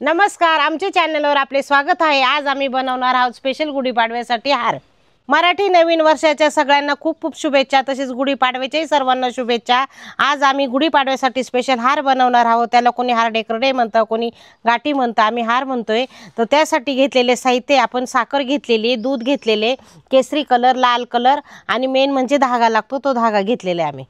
नमस्कार, आमच्या चॅनलवर आपले स्वागत आहे। आज आम्ही बनवणार आहोत स्पेशल गुढीपाडव्यासाठी हार। मराठी नवीन वर्षाच्या सगळ्यांना खूप खूप शुभेच्छा, तसेच गुढीपाडव्याच्याही सर्वांना शुभेच्छा। आज आम्ही गुढीपाडव्यासाठी स्पेशल हार बनवणार आहोत। त्याला कोणी हार डेकोरेटे म्हणतं, कोणी गाठी म्हणतं, आम्ही हार म्हणतोय। तर त्यासाठी घेतलेले साहित्य आपण साखर घेतलेली, दूध घेतलेले, केसरी कलर, लाल कलर आणि मेन म्हणजे धागा लागतो, तो धागा घेतलेला आम्ही।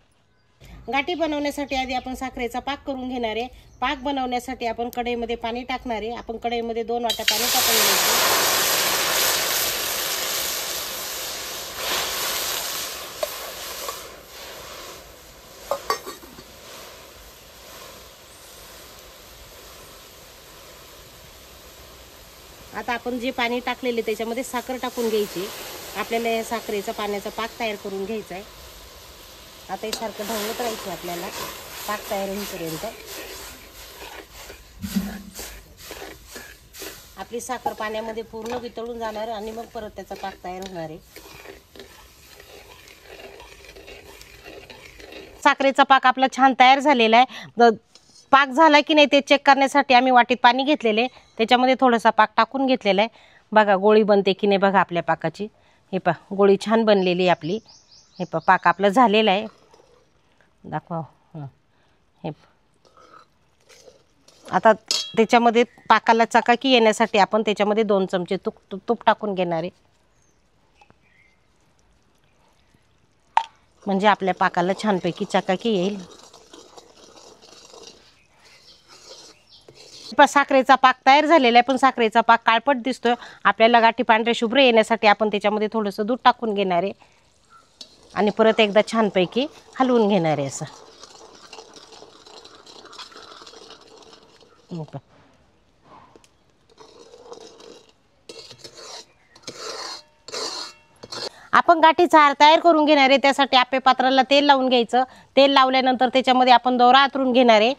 गाठी बनवण्यासाठी आधी आपण साखरेचा पाक करून घेणार आहे। पाक बनवण्यासाठी आपण कढईमध्ये पाणी टाकणार आहे। आपण कढईमध्ये 2 वाट्या पाणी टाकून घ्यायचं। आता आपण जे पाणी टाकलेले त्याच्यामध्ये साखर टाकून घ्यायची। आपल्याला या साखरेचा पाण्याचा पाक तयार करून घ्यायचा आहे। आता हे सारखं ढवळत राहायचं आपल्याला पाक तयार होईपर्यंत। आपली साखर पाण्यामध्ये पूर्ण वितळून जाणार आणि मग परत त्याचा पाक तयार होणार आहे। साखरेचा पाक आपला छान तयार झालेला आहे। पाक झाला की नाही ते चेक करण्यासाठी आम्ही वाटीत पाणी घेतलेले, त्याच्यामध्ये थोडासा पाक टाकून घेतलेला आहे। बघा गोळी बनते की नाही बघा आपल्या पाकाची। हे पहा गोळी छान बनलेली आपली। हे पहा पाक आपला झालेला आहे, दाखवा। हे आता त्याच्यामध्ये पाकाला चकाकी येण्यासाठी आपण त्याच्यामध्ये 2 चमचे तूप टाकून घेणार आहे, म्हणजे आपल्या पाकाला छानपैकी चकाकी येईल। साखरेचा पाक तयार झालेला आहे, पण साखरेचा पाक काळपट दिसतोय। आपल्याला गाठी पांढरे शुभ्र येण्यासाठी आपण त्याच्यामध्ये थोडंसं दूध टाकून घेणार आहे आणि परत एकदा छानपैकी हलवून घेणार आहे असं। आपण गाठीचा हार तयार करून घेणार आहे। त्यासाठी आपल्या पात्राला तेल लावून घ्यायचं। तेल लावल्यानंतर त्याच्यामध्ये आपण दोरा आतरून घेणार आहे।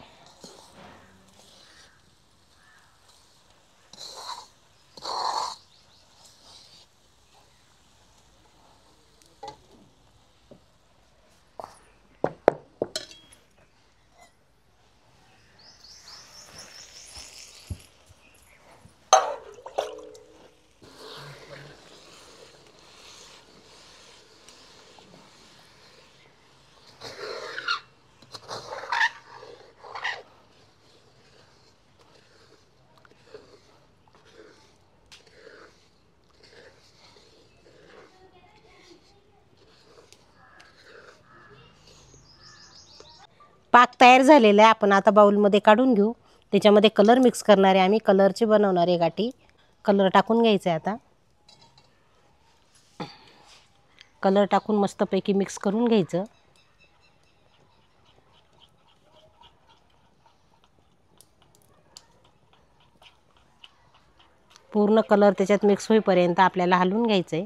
पाक तयार झालेला आहे, आपण आता बाउलमध्ये काढून घेऊ। त्याच्यामध्ये कलर मिक्स करणार आहे आम्ही, कलरचे बनवणार आहे गाठी। कलर टाकून घ्यायचा आहे। आता कलर टाकून मस्तपैकी मिक्स करून घ्यायचं। पूर्ण कलर त्याच्यात मिक्स होईपर्यंत आपल्याला हलवून घ्यायचं आहे।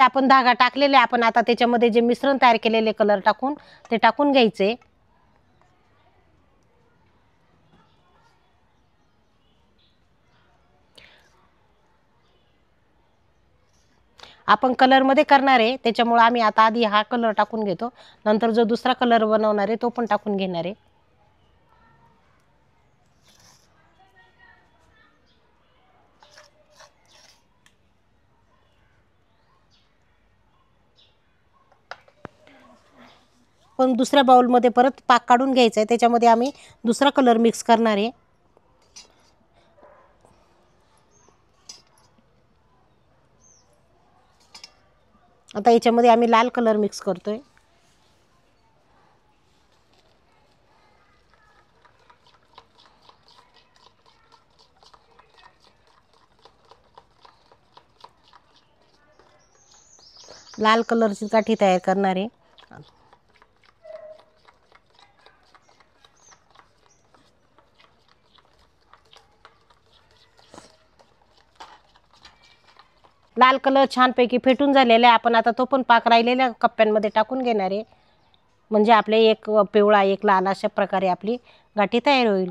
आपण धागा टाकलेले, आपण आता त्याच्यामध्ये जे मिश्रण तयार केलेले कलर टाकून ते टाकून घ्यायचे। आपण कलरमध्ये करणार आहे, त्याच्यामुळे आम्ही आता आधी हा कलर टाकून घेतो, नंतर जो दुसरा कलर बनवणार आहे तो पण टाकून घेणार आहे। पण दुसऱ्या बाउलमध्ये परत पाक काढून घ्यायचा आहे, त्याच्यामध्ये आम्ही दुसरा कलर मिक्स करणार आहे। आता याच्यामध्ये आम्ही लाल कलर मिक्स करतोय। लाल कलरची गाठी तयार करणार आहे। लाल कलर छानपैकी फेटून झालेला आहे। आपण आता तो पण पाक राहिलेल्या कप्प्यांमध्ये टाकून घेणार आहे, म्हणजे आपले एक पिवळा एक लाल अशा प्रकारे आपली गाठी तयार होईल।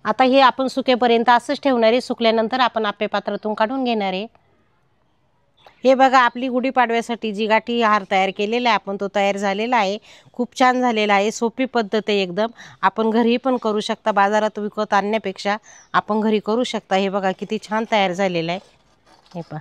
आता हे आपण सुकेपर्यंत असंच ठेवणार आहे. सुकल्यानंतर आपण आप्पे पात्रातून काढून घेणार आहे. हे बघा, आपली गुढीपाडव्यासाठी जी गाठी हार तयार केलेला आहे आपण, तो तयार झालेला आहे. खूप छान झालेला आहे. सोपी पद्धत आहे एकदम. आपण घरी पण करू शकता, बाजारात विकत आणण्यापेक्षा आपण घरी करू शकता. हे बघा किती छान तयार झालेलं आहे. हे पहा.